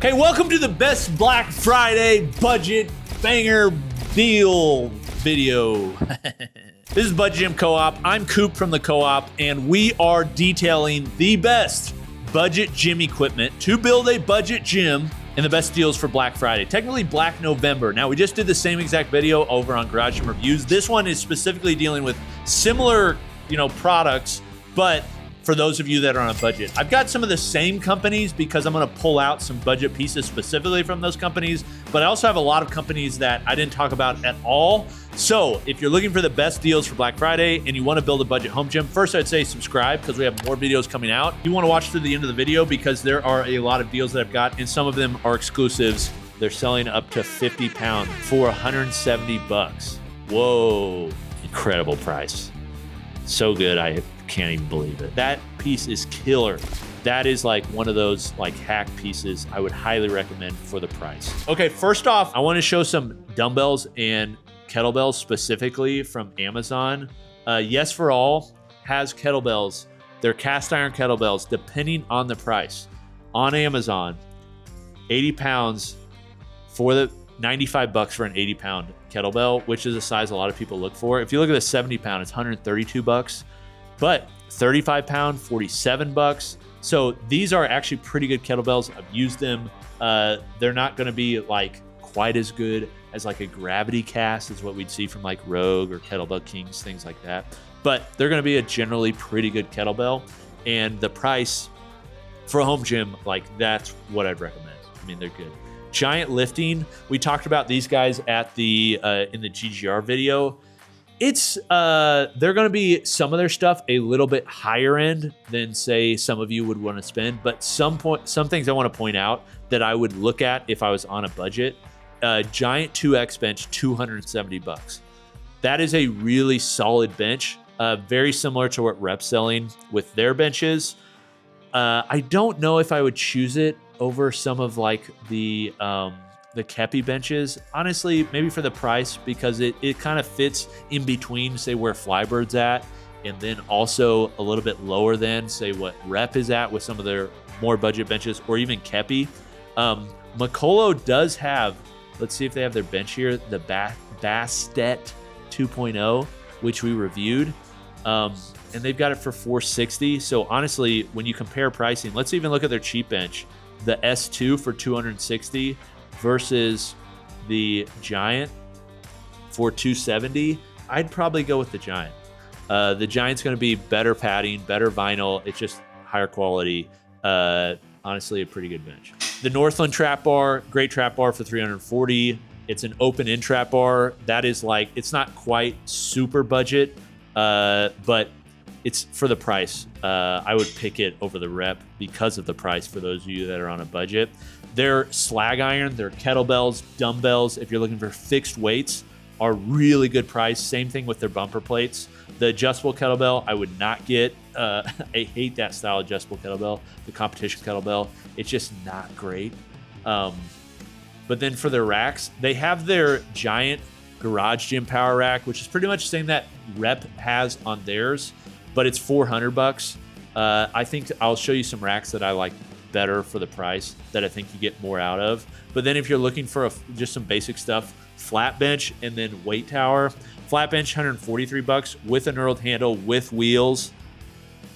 Hey, welcome to the best Black Friday budget banger deal video. This is Budget Gym Co-op. I'm Coop from the Co-op, and we are detailing the best budget gym equipment to build a budget gym and the best deals for Black Friday. Technically Black November. Now, we just did the same exact video over on Garage Gym Reviews. This one is specifically dealing with similar, products, but for those of you that are on a budget. I've got some of the same companies because I'm gonna pull out some budget pieces specifically from those companies, but I also have a lot of companies that I didn't talk about at all. So if you're looking for the best deals for Black Friday and you wanna build a budget home gym, first I'd say subscribe because we have more videos coming out. You wanna watch through the end of the video because there are a lot of deals that I've got and some of them are exclusives. They're selling up to 50 pounds for 170 bucks. Whoa, incredible price. So good, I can't even believe it. That piece is killer. That is like one of those hack pieces I would highly recommend for the price. Okay, first off, I want to show some dumbbells and kettlebells specifically from Amazon. Yes for All has kettlebells. They're cast iron kettlebells, depending on the price. On Amazon, 80 pounds for the 95 bucks for an 80 pound kettlebell, which is a size a lot of people look for. If you look at the 70 pound, it's 132 bucks, but 35 pound, 47 bucks. So these are actually pretty good kettlebells. I've used them. They're not going to be quite as good as a gravity cast is what we'd see from Rogue or Kettlebell Kings, things like that. But they're going to be a generally pretty good kettlebell. And the price for a home gym, that's what I'd recommend. I mean, they're good. Giant lifting. We talked about these guys at the in the GGR video. It's they're going to be some of their stuff a little bit higher end than say some of you would want to spend, but some things I want to point out that I would look at if I was on a budget. Giant 2X bench, 270 bucks. That is a really solid bench, very similar to what Rep's selling with their benches. I don't know if I would choose it over some of the Kepi benches. Honestly, maybe for the price, because it kind of fits in between, say, where Flybird's at, and then also a little bit lower than, say, what Rep is at with some of their more budget benches, or even Kepi. Mako does have, let's see if they have their bench here, the Bastet 2.0, which we reviewed. And they've got it for $460. So honestly, when you compare pricing, let's even look at their cheap bench. The S2 for $260 versus the Giant for $270. I'd probably go with the Giant. The Giant's going to be better padding, better vinyl. It's just higher quality. Honestly, a pretty good bench. The Northland trap bar, great trap bar for $340. It's an open-end trap bar. That is it's not quite super budget, but it's for the price. I would pick it over the Rep because of the price for those of you that are on a budget. Their slag iron, their kettlebells, dumbbells, if you're looking for fixed weights, are really good price. Same thing with their bumper plates. The adjustable kettlebell, I would not get. I hate that style adjustable kettlebell, the competition kettlebell. It's just not great. But then for their racks, they have their giant garage gym power rack, which is pretty much the same that Rep has on theirs, but it's 400 bucks. I think I'll show you some racks that I like better for the price that I think you get more out of. But then if you're looking for just some basic stuff, flat bench and then weight tower. Flat bench, 143 bucks with a knurled handle with wheels.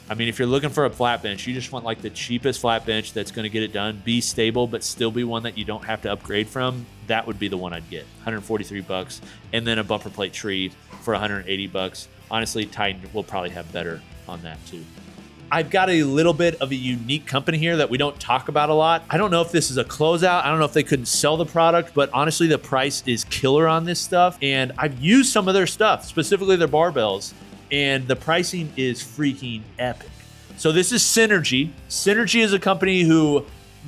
I mean, if you're looking for a flat bench, you just want the cheapest flat bench that's going to get it done, be stable, but still be one that you don't have to upgrade from. That would be the one I'd get, 143 bucks. And then a bumper plate tree for 180 bucks. Honestly, Titan will probably have better on that too. I've got a little bit of a unique company here that we don't talk about a lot. I don't know if this is a closeout. I don't know if they couldn't sell the product, but honestly, the price is killer on this stuff. And I've used some of their stuff, specifically their barbells, and the pricing is freaking epic. So this is Synergee. Synergee is a company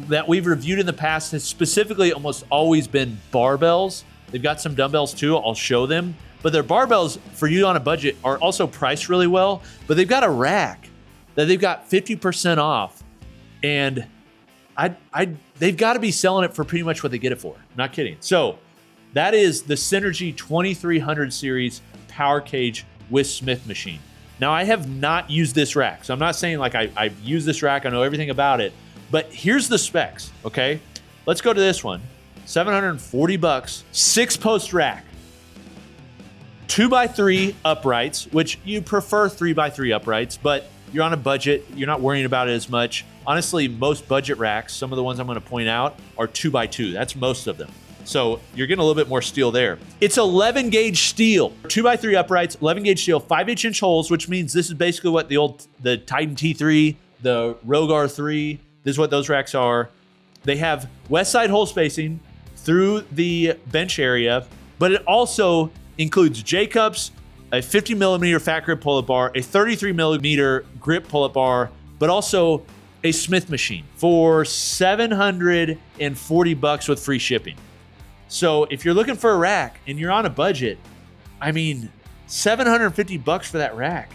that we've reviewed in the past, has specifically almost always been barbells. They've got some dumbbells too. I'll show them. But their barbells, for you on a budget, are also priced really well. But they've got a rack that they've got 50% off, and they've got to be selling it for pretty much what they get it for. Not kidding. So that is the Synergee 2300 series power cage with Smith machine. Now, I have not used this rack, so I'm not saying I've used this rack, I know everything about it, but here's the specs, okay? let's go to this one. 740 bucks, 6-post rack. 2x3 uprights, which you prefer 3x3 uprights, but you're on a budget. You're not worrying about it as much. Honestly, most budget racks, some of the ones I'm going to point out, are 2x2. That's most of them. So you're getting a little bit more steel there. It's 11 gauge steel, 2x3 uprights, 11 gauge steel, 5/8" holes, which means this is basically what the Titan T3, the Rogar 3, this is what those racks are. They have west side hole spacing through the bench area, but it also includes J-cups, a 50 millimeter fat grip pull-up bar, a 33 millimeter grip pull-up bar, but also a Smith machine for 740 bucks with free shipping. So if you're looking for a rack and you're on a budget, I mean, 750 bucks for that rack,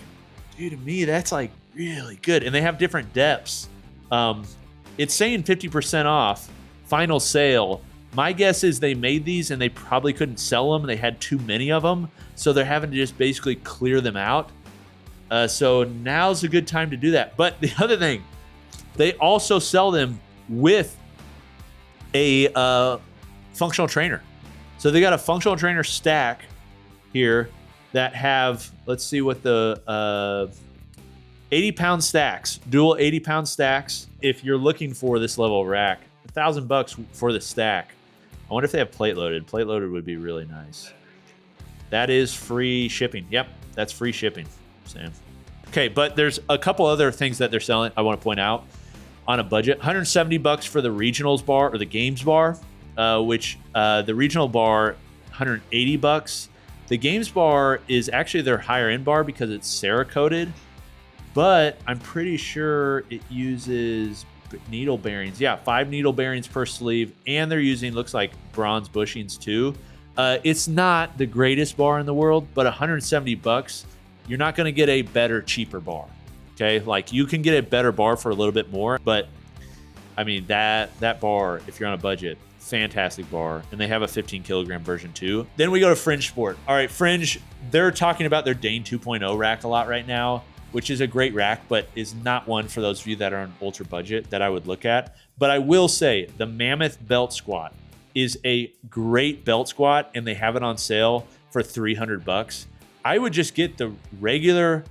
dude, to me, that's like really good. And they have different depths. It's saying 50% off, final sale. My guess is they made these and they probably couldn't sell them. They had too many of them. So they're having to just basically clear them out. So now's a good time to do that. But the other thing, they also sell them with a functional trainer. So they got a functional trainer stack here that have, let's see what the 80-pound stacks, dual 80-pound stacks. If you're looking for this level of rack, $1,000 for the stack. I wonder if they have plate loaded. Plate loaded would be really nice. That is free shipping. Yep, that's free shipping, Sam. Okay, but there's a couple other things that they're selling I want to point out on a budget. $170 for the regionals bar or the games bar, which the regional bar, $180. The games bar is actually their higher end bar because it's Cerakoted, but I'm pretty sure it uses needle bearings. Yeah, 5 needle bearings per sleeve, and they're using, looks like, bronze bushings too. It's not the greatest bar in the world, but $170, you're not going to get a better, cheaper bar. Okay, like you can get a better bar for a little bit more, but I mean that bar, if you're on a budget, fantastic bar, and they have a 15 kilogram version too. Then we go to Fringe Sport. All right, Fringe, they're talking about their Dane 2.0 rack a lot right now, which is a great rack, but is not one for those of you that are on ultra budget that I would look at. But I will say the Mammoth Belt Squat is a great belt squat, and they have it on sale for $300. I would just get the regular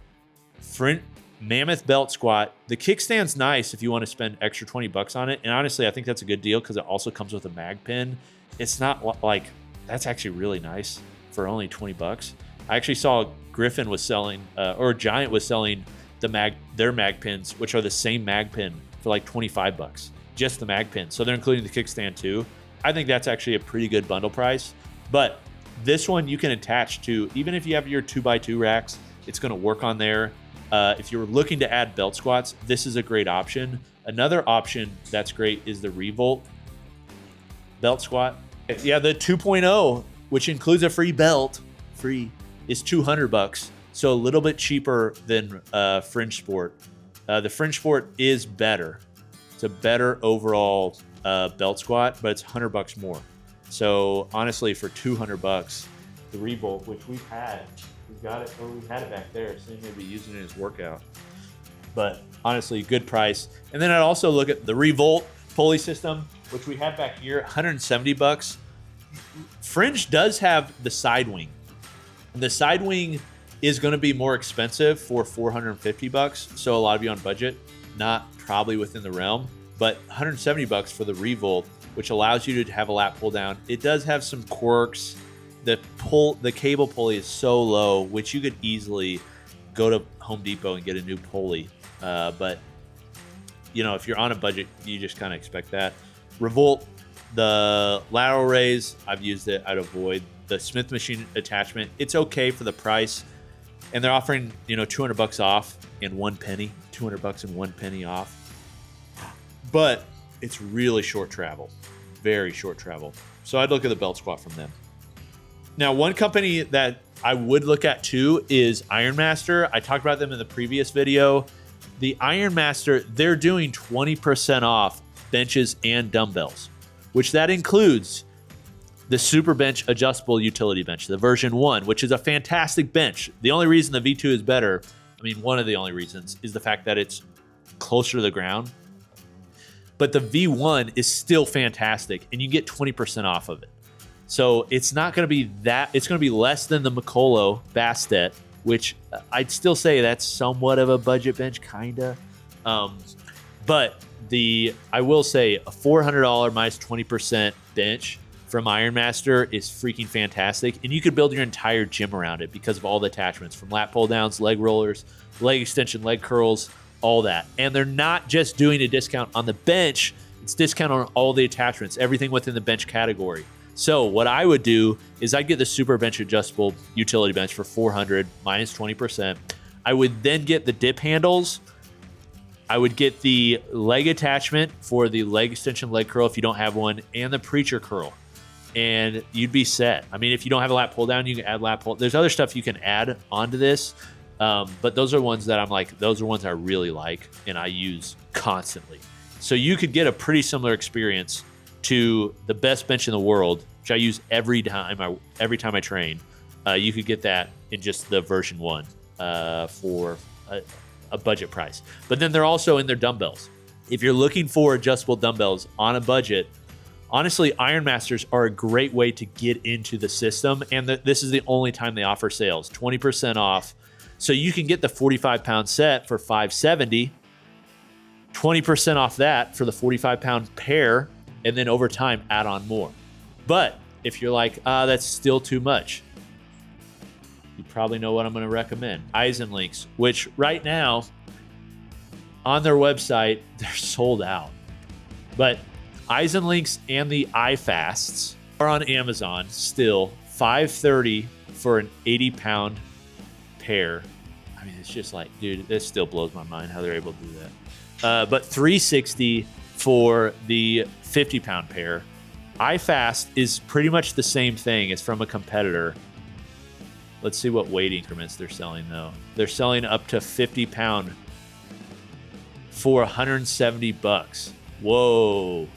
Mammoth Belt Squat. The kickstand's nice if you want to spend extra $20 on it. And honestly, I think that's a good deal because it also comes with a mag pin. It's not like, that's actually really nice for only $20. I actually saw Griffin was selling, or Giant was selling their mag pins, which are the same mag pin for like $25, just the mag pin. So they're including the kickstand too. I think that's actually a pretty good bundle price. But this one you can attach to, even if you have your 2x2 racks, it's going to work on there. If you're looking to add belt squats, this is a great option. Another option that's great is the Revolt belt squat. Yeah, the 2.0, which includes a free belt, is $200. So a little bit cheaper than Fringe Sport. The Fringe Sport is better. It's a better overall belt squat, but it's $100 more. So honestly, for $200, the Revolt, which we've had it back there. So he may be using it in his workout. But honestly, good price. And then I'd also look at the Revolt pulley system, which we have back here, $170. Fringe does have the side wing. The side wing is going to be more expensive for $450. So a lot of you on budget, not probably within the realm, but $170 for the Revolt, which allows you to have a lat pull down. It does have some quirks. The cable pulley is so low, which you could easily go to Home Depot and get a new pulley. But you know, if you're on a budget, you just kind of expect that. Revolt, the lateral raise, I've used it. I'd avoid the Smith machine attachment. It's okay for the price, and they're offering, you know, $200 off and 1 penny. $200 and 1 penny off. But it's really short travel, very short travel. So I'd look at the belt squat from them. Now, one company that I would look at too is Ironmaster. I talked about them in the previous video. The Ironmaster, they're doing 20% off benches and dumbbells, which that includes the Super Bench Adjustable Utility Bench, the version 1, which is a fantastic bench. The only reason the V2 is better, I mean, one of the only reasons, is the fact that it's closer to the ground. but the V1 is still fantastic, and you get 20% off of it. So it's not going to be that, it's going to be less than the Mako Bastet, which I'd still say that's somewhat of a budget bench, kind of. But I will say a $400 minus 20% bench from Ironmaster is freaking fantastic. And you could build your entire gym around it because of all the attachments, from lat pull downs, leg rollers, leg extension, leg curls, all that. And they're not just doing a discount on the bench, it's discount on all the attachments, everything within the bench category. So what I would do is I'd get the Super Bench Adjustable Utility Bench for $400 minus 20%. I would then get the dip handles. I would get the leg attachment for the leg extension leg curl if you don't have one, and the preacher curl. And you'd be set. I mean, if you don't have a lat pull down, you can add lat pull. There's other stuff you can add onto this, but those are ones that I'm like, those are ones I really like and I use constantly. So you could get a pretty similar experience to the best bench in the world, which I use every time I train. You could get that in just the version 1 for a budget price. But then they're also in their dumbbells. If you're looking for adjustable dumbbells on a budget, honestly, Ironmasters are a great way to get into the system, and this is the only time they offer sales, 20% off. So you can get the 45-pound set for $570, 20% off that for the 45-pound pair, and then over time, add on more. But if you're like, that's still too much, you probably know what I'm going to recommend. Eisenlinks, which right now, on their website, they're sold out. But Eisenlinks and the iFasts are on Amazon still, $530 for an 80-pound pair. I mean, it's just like, dude, this still blows my mind how they're able to do that. But $360 for the 50-pound pair. iFast is pretty much the same thing. It's from a competitor. Let's see what weight increments they're selling, though. They're selling up to 50-pound for $170. Whoa.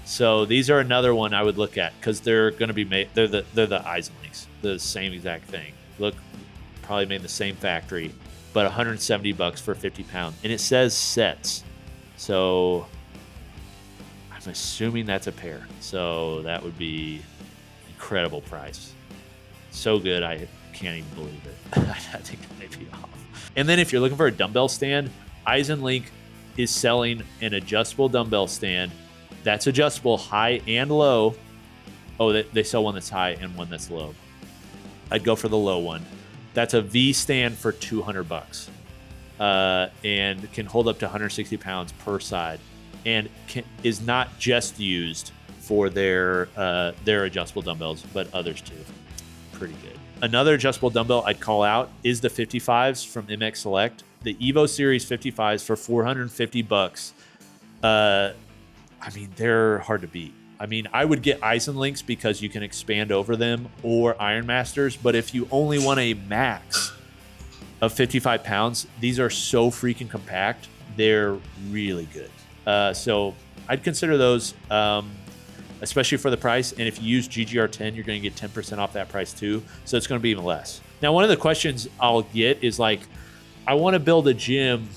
So these are another one I would look at because they're going to be made. They're the Eisenlinks, the same exact thing. Look, probably made in the same factory, but $170 for 50 pounds, and it says sets. So I'm assuming that's a pair. So that would be incredible price. So good, I can't even believe it. I think it may be off. And then if you're looking for a dumbbell stand, Eisenlink is selling an adjustable dumbbell stand that's adjustable high and low. Oh, they sell one that's high and one that's low. I'd go for the low one. That's a V stand for $200, and can hold up to 160 pounds per side, and is not just used for their adjustable dumbbells, but others too. Pretty good. Another adjustable dumbbell I'd call out is the 55s from MX Select. The Evo Series 55s for $450. I mean, they're hard to beat. I mean, I would get Eisenlinks because you can expand over them, or Ironmasters, but if you only want a max of 55 pounds, these are so freaking compact. They're really good. So I'd consider those, especially for the price. And if you use GGR10, you're going to get 10% off that price too. So it's going to be even less. Now, one of the questions I'll get is like, I want to build a gym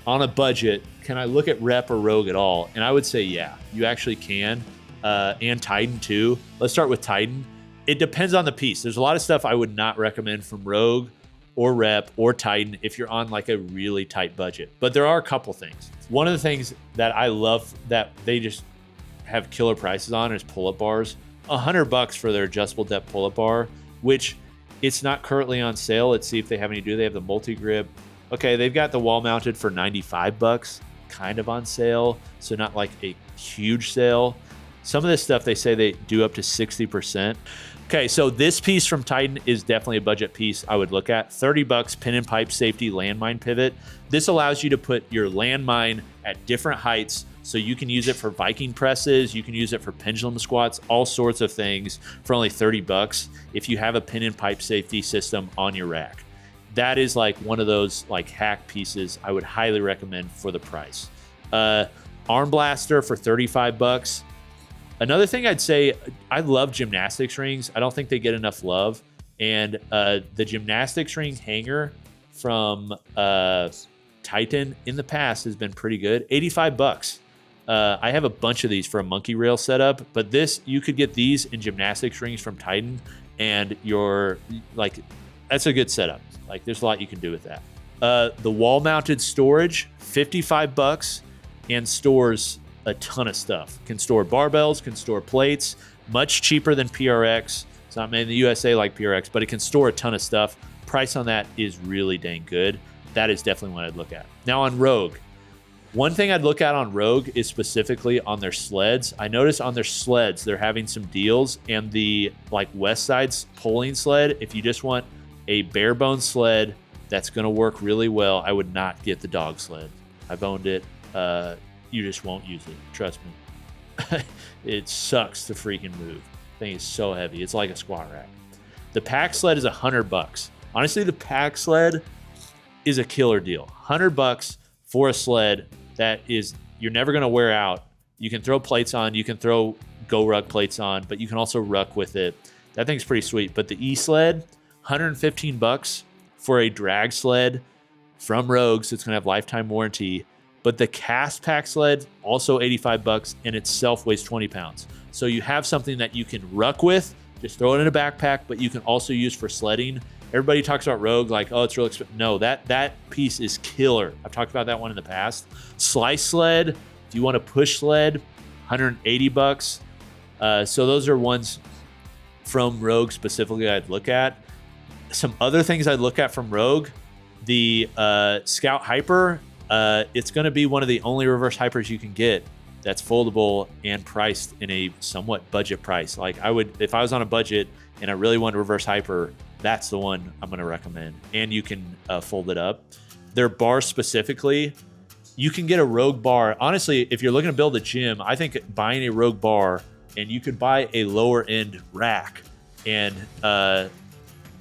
on a budget. Can I look at Rep or Rogue at all? And I would say, yeah, you actually can. And Titan too. Let's start with Titan. It depends on the piece. There's a lot of stuff I would not recommend from Rogue or Rep or Titan if you're on like a really tight budget. But there are a couple things. One of the things that I love that they just have killer prices on is pull-up bars. $100 for their adjustable depth pull-up bar, which it's not currently on sale. Let's see if they have any. They have the multi-grip. Okay, they've got the wall mounted for $95, kind of on sale, so not like a huge sale. Some of this stuff they say they do up to 60%. Okay, so this piece from Titan is definitely a budget piece I would look at. $30 pin and pipe safety landmine pivot. This allows you to put your landmine at different heights, so you can use it for Viking presses, you can use it for pendulum squats, all sorts of things for only $30 if you have a pin and pipe safety system on your rack. That is like one of those like hack pieces I would highly recommend for the price. Arm blaster for $35. Another thing I'd say, I love gymnastics rings. I don't think they get enough love. And the gymnastics ring hanger from Titan in the past has been pretty good. $85. I have a bunch of these for a monkey rail setup, but this, you could get these in gymnastics rings from Titan, and you're like, that's a good setup. Like, there's a lot you can do with that. The wall mounted storage, $55, and stores a ton of stuff. Can store barbells, can store plates, much cheaper than PRX. It's not made in the USA like PRX, but it can store a ton of stuff. Price on that is really dang good. That is definitely what I'd look at. Now on Rogue, one thing I'd look at on Rogue is specifically on their sleds. I noticed on their sleds, they're having some deals, and the like West Side's pulling sled, if you just want a bare bone sled that's gonna work really well, I would not get the dog sled. I've owned it. You just won't use it, trust me. It sucks to freaking move. Thing is so heavy. It's like a squat rack. The pack sled is $100. Honestly, the pack sled is a killer deal. $100 for a sled that is, you're never gonna wear out. You can throw plates on, you can throw Go Ruck plates on, but you can also ruck with it. That thing's pretty sweet. But the E-sled, $115 for a drag sled from Rogue, so it's gonna have lifetime warranty. But the cast pack sled, also $85, and itself weighs 20 pounds. So you have something that you can ruck with, just throw it in a backpack, but you can also use for sledding. Everybody talks about Rogue like, oh, it's real expensive. No, that piece is killer. I've talked about that one in the past. Slice sled, if you want to push sled, $180. So those are ones from Rogue specifically I'd look at. Some other things I'd look at from Rogue, the Scout Hyper, it's going to be one of the only reverse hypers you can get that's foldable and priced in a somewhat budget price. Like I would, if I was on a budget and I really wanted a reverse hyper, that's the one I'm going to recommend. And you can fold it up. Their bar specifically, you can get a Rogue bar. Honestly, if you're looking to build a gym, I think buying a Rogue bar, and you could buy a lower end rack, and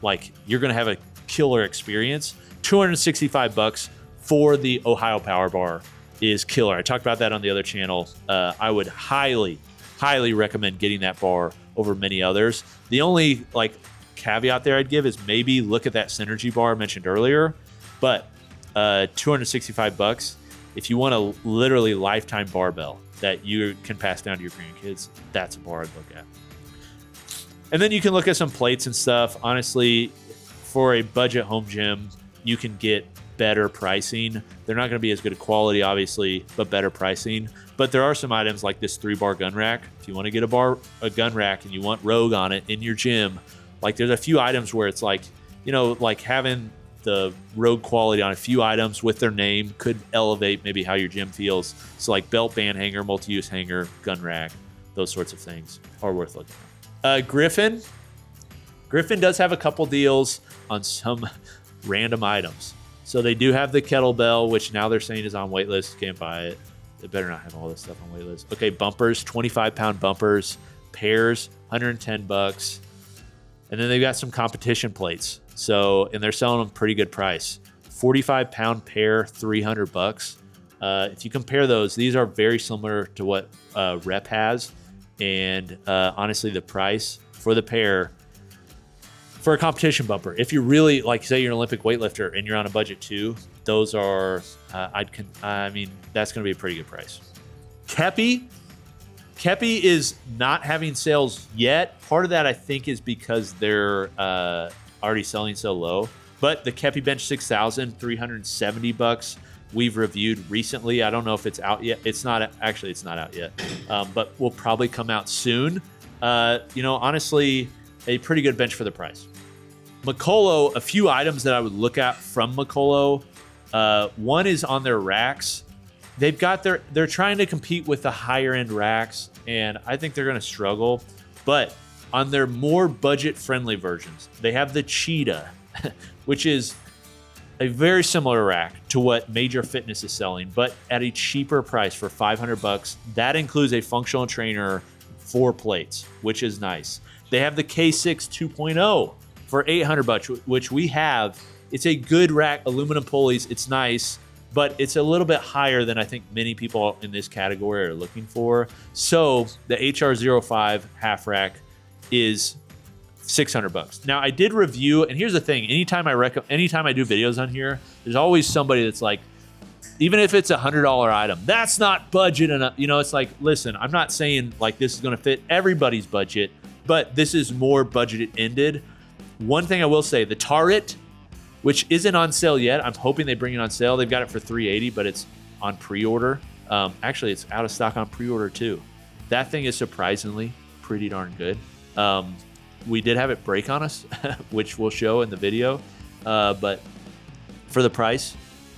like you're going to have a killer experience. $265 for the Ohio Power Bar is killer. I talked about that on the other channel. I would highly recommend getting that bar over many others. The only like caveat there I'd give is maybe look at that Synergee bar I mentioned earlier, but $265, if you want a literally lifetime barbell that you can pass down to your grandkids, that's a bar I'd look at. And then you can look at some plates and stuff. Honestly, for a budget home gym, you can get better pricing. They're not going to be as good a quality, obviously, but better pricing. But there are some items like this 3-bar gun rack. If you want to get a gun rack and you want Rogue on it in your gym, like there's a few items where it's like, you know, like having the Rogue quality on a few items with their name could elevate maybe how your gym feels. So like belt band hanger, multi-use hanger, gun rack, those sorts of things are worth looking at. Griffin does have a couple deals on some random items. So they do have the kettlebell, which now they're saying is on waitlist. You can't buy it. They better not have all this stuff on waitlist. Okay, bumpers, 25-pound bumpers, pairs, $110. And then they've got some competition plates. So, and they're selling them pretty good price. 45-pound pair, $300. If you compare those, these are very similar to what Rep has. And honestly, the price for the pair for a competition bumper, if you really like, say you're an Olympic weightlifter and you're on a budget too, those are, I mean, that's going to be a pretty good price. Kepi is not having sales yet. Part of that, I think, is because they're already selling so low. But the Kepi Bench 6000, $370. We've reviewed recently. I don't know if it's out yet. It's not out yet, but will probably come out soon. You know, honestly, a pretty good bench for the price. Mako, a few items that I would look at from Mako. One is on their racks. They're trying to compete with the higher end racks, and I think they're going to struggle. But on their more budget friendly versions, they have the Cheetah, which is a very similar rack to what Major Fitness is selling, but at a cheaper price for $500. That includes a functional trainer, 4 plates, which is nice. They have the K6 2.0 for $800, which we have. It's a good rack, aluminum pulleys. It's nice, but it's a little bit higher than I think many people in this category are looking for. So the HR05 half rack is $600. Now I did review, and here's the thing: anytime I do videos on here, there's always somebody that's like, Even if it's $100 item, that's not budget enough. You know, it's like, listen, I'm not saying like this is going to fit everybody's budget, but this is more budget ended. One thing I will say, the turret, which isn't on sale yet, I'm hoping they bring it on sale. They've got it for $380, but it's on pre-order. Actually, it's out of stock on pre-order too. That thing is surprisingly pretty darn good. We did have it break on us, which we'll show in the video, but for the price,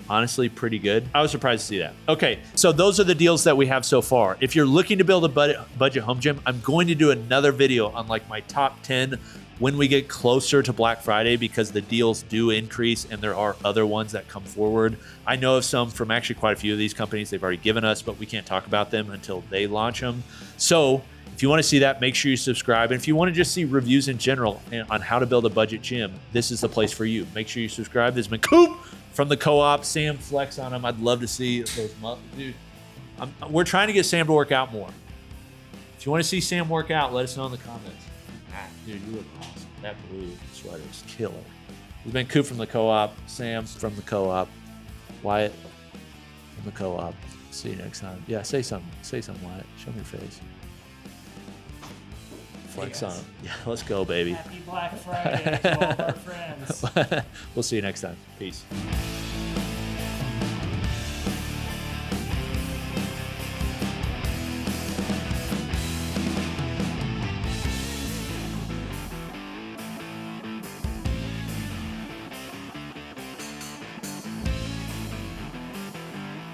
honestly, pretty good. I was surprised to see that. Okay, so those are the deals that we have so far. If you're looking to build a budget home gym, I'm going to do another video on like my top 10 when we get closer to Black Friday, because the deals do increase and there are other ones that come forward. I know of some from actually quite a few of these companies they've already given us, but we can't talk about them until they launch them. So if you want to see that, make sure you subscribe. And if you want to just see reviews in general on how to build a budget gym, this is the place for you. Make sure you subscribe. This has been Coop from the Co-op. Sam flex on him. I'd love to see those muscles. Dude, we're trying to get Sam to work out more. If you want to see Sam work out, let us know in the comments. Dude, you look awesome. That blue sweater is killer. This has been Coop from the Co-op. Sam from the Co-op. Wyatt from the Co-op. See you next time. Yeah, say something. Say something, Wyatt. Show me your face. Flex on. Yeah, let's go, baby. Happy Black Friday to all of our friends. We'll see you next time. Peace.